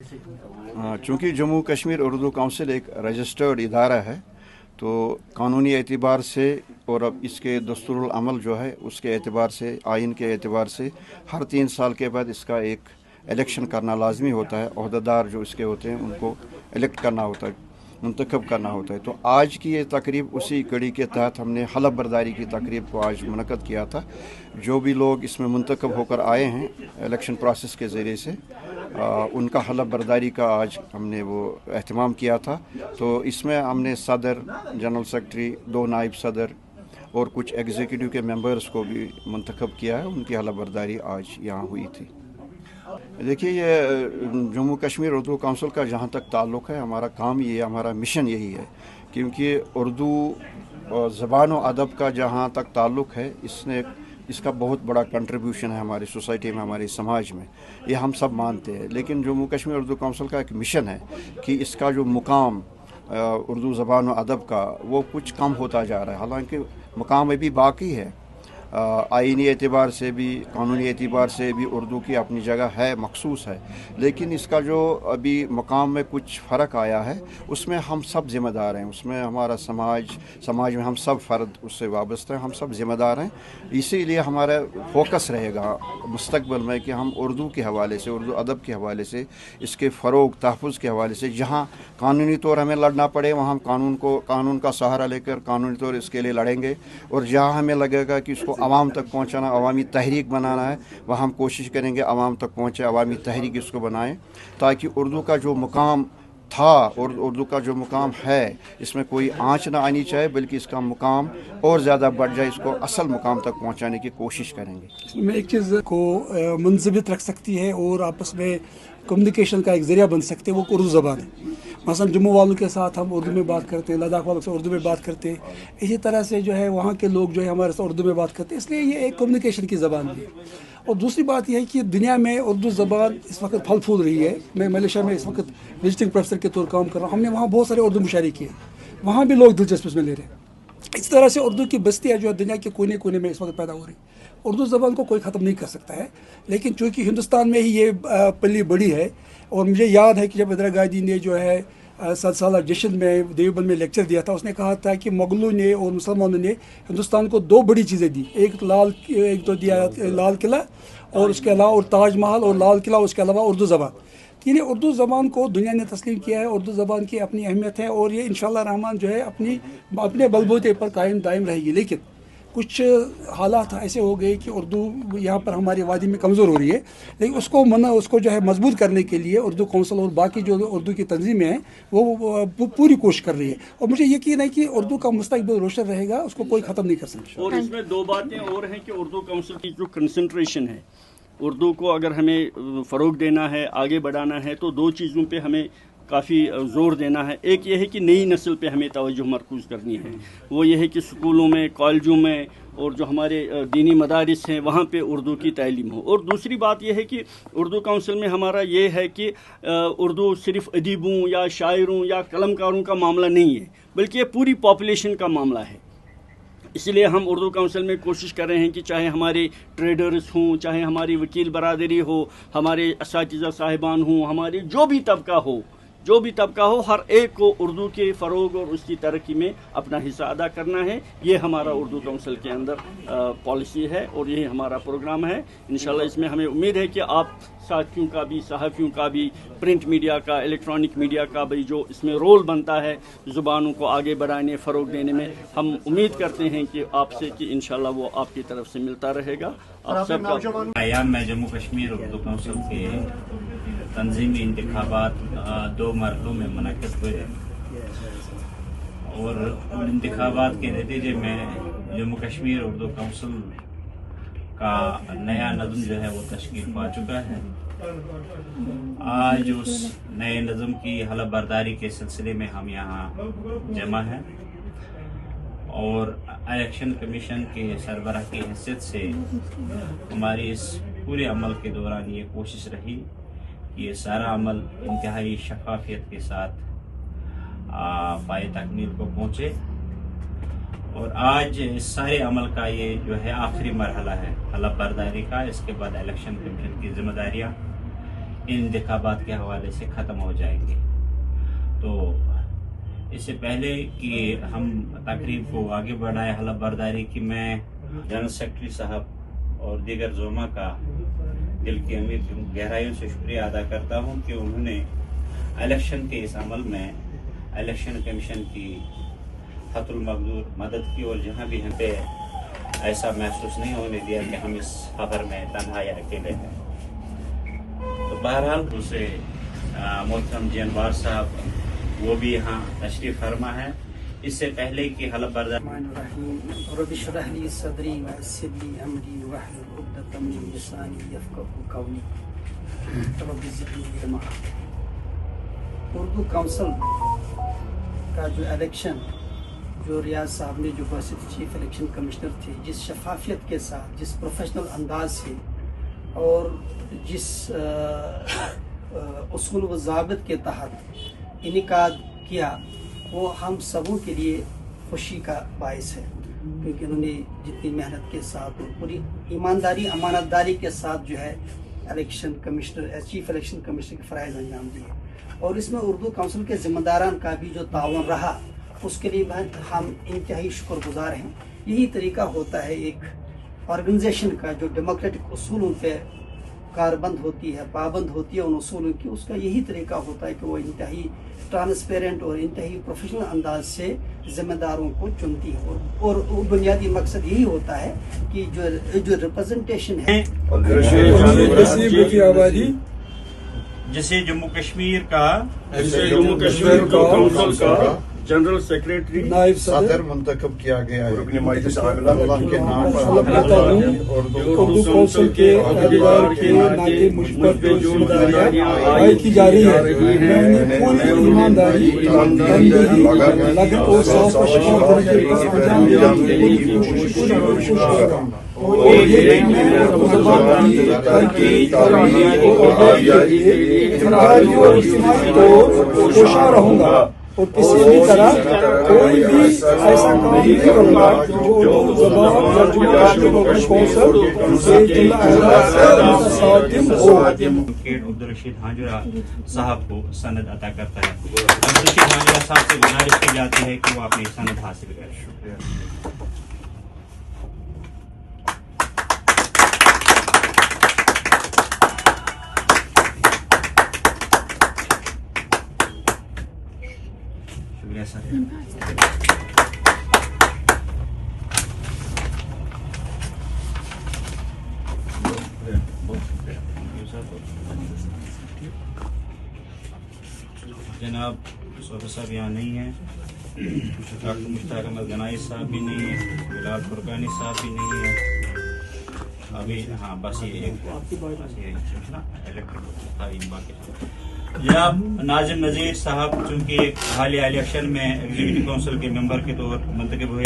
चूँकि जम्मू कश्मीर उर्दू काउंसिल एक रजिस्टर्ड इदारा है, तो कानूनी एतबार से और अब इसके दस्तूरुल अमल जो है उसके एतबार से, आइन के एतबार से हर 3 साल के बाद इसका एक इलेक्शन करना लाजमी होता है। ओहदेदार जो इसके होते हैं उनको इलेक्ट करना होता है, मुंतखब करना होता है। तो आज की ये तकरीब उसी कड़ी के तहत हमने हलफ बर्दारी की तकरीब को आज मुनक़द किया था। जो भी लोग इसमें मुंतखब होकर आए हैं इलेक्शन प्रोसेस के ज़रिए से, उनका हलफ बर्दारी का आज हमने वो एहतमाम किया था। तो इसमें हमने सदर, जनरल सेक्रेटरी, 2 नायब सदर और कुछ एग्जीक्यूटिव के मेंबर्स को भी मुंतखब किया है। उनकी हलफ बर्दारी आज यहाँ हुई थी। देखिए, ये जम्मू कश्मीर उर्दू काउंसिल का जहाँ तक ताल्लुक़ है, हमारा काम ये, हमारा मिशन यही है, क्योंकि उर्दू ज़बान व अदब का जहाँ तक ताल्लुक़ है, इसका बहुत बड़ा कंट्रीब्यूशन है हमारी सोसाइटी में, हमारे समाज में, ये हम सब मानते हैं। लेकिन जम्मू कश्मीर उर्दू काउंसिल का एक मिशन है कि इसका जो मुकाम उर्दू ज़बान व अदब का, वो कुछ कम होता जा रहा है। हालांकि मुकाम अभी बाकी है, आइनी एतबार से भी, कानूनी एतबार से भी उर्दू की अपनी जगह है, मखसूस है। लेकिन इसका जो अभी मकाम में कुछ फ़र्क आया है, उसमें हम सब ज़िम्मेदार हैं। उसमें हमारा समाज में हम सब फ़र्द उससे वाबस्ता हैं, हम सब ज़िम्मेदार हैं। इसीलिए हमारा फोकस रहेगा मुस्तक़बिल में कि हम उर्दू के हवाले से, उर्दू अदब के हवाले से, इसके फ़रोग़, तहफ़्फ़ुज़ के हवाले से, जहाँ कानूनी तौर हमें लड़ना पड़े वहाँ हम कानून का सहारा लेकर कानूनी तौर इसके लिए लड़ेंगे। और जहाँ हमें लगेगा कि इसको आवाम तक पहुँचाना, अवामी तहरीक बनाना है, वह हम कोशिश करेंगे आवाम तक पहुँचे, अवामी तहरीक इसको बनाएं, ताकि उर्दू का जो मुकाम था और उर्दू का जो मुकाम है, इसमें कोई आँच ना आनी चाहिए, बल्कि इसका मुकाम और ज़्यादा बढ़ जाए। इसको असल मुकाम तक पहुँचाने की कोशिश करेंगे। इसमें एक चीज़ को मुंज़बित रख सकती है और आपस में कम्युनिकेशन का एक ज़रिया बन सकते हैं, वो उर्दू ज़बान है। मसलन जम्मू वालों के साथ हम उर्दू में बात करते हैं, लद्दाख वालों से उर्दू में बात करते हैं, इसी तरह से जो है वहाँ के लोग जो है हमारे साथ उर्दू में बात करते हैं। इसलिए ये एक कम्युनिकेशन की ज़बान भी है। और दूसरी बात यह है कि दुनिया में उर्दू ज़बान इस वक्त फल फूल रही है। मैं मलेशिया में इस वक्त विजिटिंग प्रोफेसर के तौर काम कर रहा हूँ। हमने वहाँ बहुत सारे उर्दू मुशायरे किए, वहाँ भी लोग दिलचस्पी इसमें ले रहे हैं। इस तरह से उर्दू की बस्तियाँ जो है दुनिया के कोने कोने में इस वक्त पैदा हो रही। उर्दू ज़बान को कोई ख़त्म नहीं कर सकता है, लेकिन चूँकि हिंदुस्तान में ही ये पली बड़ी है। और मुझे याद है कि जब इंदिरा गांधी ने जो है 7 साल जश्न में देवबंद में लेक्चर दिया था, उसने कहा था कि मुगलों ने और मुसलमानों ने हिंदुस्तान को 2 बड़ी चीज़ें दी। एक तो दिया लाल किला, और उसके अलावा और ताज महल और लाल किला, उसके अलावा उर्दू ज़बान। यानी उर्दू ज़बान को दुनिया ने तस्लीम किया है। उर्दू ज़बान की अपनी अहमियत है और ये इंशाअल्लाह रहमान जो है अपने बलबूते पर कायम दायम रहेगी। लेकिन कुछ हालात ऐसे हो गए कि उर्दू यहाँ पर हमारी वादी में कमज़ोर हो रही है। लेकिन उसको जो है मजबूत करने के लिए उर्दू काउंसिल और बाकी जो उर्दू की तंजीमें हैं वो पूरी कोशिश कर रही है। और मुझे यकीन है कि उर्दू का मुस्तक़बिल रोशन रहेगा, उसको कोई ख़त्म नहीं कर सकता। और इसमें 2 बातें और हैं कि उर्दू काउंसिल की जो कंसंट्रेशन है, उर्दू को अगर हमें फ़रोग़ देना है, आगे बढ़ाना है, तो 2 चीज़ों पे हमें काफ़ी ज़ोर देना है। एक ये है कि नई नस्ल पे हमें तवज्जो मरकूज़ करनी है। वो ये है कि स्कूलों में, कॉलेजों में और जो हमारे दीनी मदारिस हैं वहाँ पे उर्दू की तालीम हो। और दूसरी बात यह है कि उर्दू काउंसिल में हमारा ये है कि उर्दू सिर्फ़ अदीबों या शायरों या कलमकारों का मामला नहीं है, बल्कि ये पूरी पॉपुलेशन का मामला है। इसलिए हम उर्दू काउंसिल में कोशिश कर रहे हैं कि चाहे हमारे ट्रेडर्स हों, चाहे हमारी वकील बरादरी हो, हमारे असातिज़ा साहिबान हों, हमारी जो भी तबका हो, हर एक को उर्दू के फ़रोग़ और उसकी तरक्की में अपना हिस्सा अदा करना है। ये हमारा उर्दू काउंसिल के अंदर पॉलिसी है और ये हमारा प्रोग्राम है। इंशाल्लाह इसमें हमें उम्मीद है कि आप साथियों का भी, सहाफ़ियों का भी, प्रिंट मीडिया का, इलेक्ट्रॉनिक मीडिया का भी जो इसमें रोल बनता है ज़ुबानों को आगे बढ़ाने, फ़रोग़ देने में, हम उम्मीद करते हैं कि आपसे कि इंशाल्लाह वो आपकी तरफ से मिलता रहेगा। आप सबका मैं जम्मू कश्मीर उर्दू काउंसिल के तंजीमी इंतखाबात 2 मरहलों में मुनक़िद हुए और उन इंतखाबात के नतीजे में जम्मू कश्मीर उर्दू काउंसिल का नया नज़म जो है वो तश्कील पा चुका है। आज उस नए नज़म की हलफ बर्दारी के सिलसिले में हम यहाँ जमा हैं और इलेक्शन कमीशन के सरबराह की हैसियत से हमारी इस पूरे अमल के दौरान ये कोशिश रही कि ये सारा अमल इंतहाई शफाफियत के साथ पाए तकमील को पहुँचे। और आज इस सारे अमल का ये जो है आखिरी मरहला है हलफ बर्दारी का। इसके बाद इलेक्शन कमीशन की जिम्मेदारियाँ इन इंतखाबात के हवाले से ख़त्म हो जाएंगे। तो इससे पहले कि हम तकरीब को आगे बढ़ाएं, हलफ बर्दारी की मैं जनरल सेक्रेटरी साहब और दीगर ज़ोमा का दिल की गहराइयों से शुक्रिया अदा करता हूँ कि उन्होंने इलेक्शन के इस अमल में इलेक्शन कमीशन की हतुल मकदूर मदद की और जहाँ भी हम पे ऐसा महसूस नहीं होने दिया कि हम इस सफ़र में तन्हा या अकेले हैं। तो बहरहाल दूसरे मोहतरम जानवार साहब वो भी यहाँ तशरीफ़ फरमा है। इससे पहले कि हलफ बर्दारी उर्दू काउंसिल का जो इलेक्शन जो रियाज साहब ने जो बासित चीफ इलेक्शन कमिश्नर थे, जिस शफाफियत के साथ, जिस प्रोफेशनल अंदाज से और जिस उसूल व ज़ाबित के तहत इनेकाद किया, वो हम सबों के लिए खुशी का बायस है, क्योंकि उन्होंने जितनी मेहनत के साथ और पूरी ईमानदारी अमानतदारी के साथ जो है election commissioner chief election commissioner के फ़राइज़ अंजाम दिए। और इसमें उर्दू काउंसिल के ज़िम्मेदारान का भी जो तावन रहा, उसके लिए हम इंतहाई शुक्रगुजार हैं। यही तरीका होता है एक ऑर्गेनाइजेशन का, जो डेमोक्रेटिक उसूलों पे कारबंद होती है, पाबंद होती है उन उसूलों की, उसका यही तरीका होता है कि वो इंतहाई ट्रांसपेरेंट और इंतहाई प्रोफेशनल अंदाज से ज़िम्मेदारों को चुनती है। और बुनियादी मकसद यही होता है कि जो रिप्रेजेंटेशन है जिसे जम्मू कश्मीर का काउंसिल का जनरल सेक्रेटरी नायब सदर मुंतखब किया गया है। अल्लाह के नाम पर उर्दू काउंसिल के अहदेदार के नाते मुझ पर जो जिम्मेदारियां आयद की जा रही है, मैं उन्हें पूरी ईमानदारी, तनदेही, लगन और साफ अंजाम देने की पूरी कोशिश करूंगा। और ये और इज्तिमाई तौर कोशा रहूंगा और किसी भी तरह कोई भी ऐसा काम नहीं करूंगा जो उर्दू ज़बान या जम्मू कश्मीर काउंसिल से मुतसातिम हो। अब्दुल रशीद हांजुरा साहब को सनद अता करता है। अब्दुल रशीद हांजुरा साहब से गुजारिश की जाती है कि वो अपनी सनद हासिल करें। शुक्रिया। सर जनाब सोफा साहब यहाँ नहीं है, डॉक्टर मुश्ताक अहमद गनाई साहब भी नहीं है, बिलाल फुरकानी साहब भी नहीं है अभी। हाँ बस ये एक जनाब नाजिम नज़ीर साहब चूँकि हालिया इलेक्शन में एग्जीक्यूटिव काउंसिल के मेंबर के तौर मुंतखब हुए।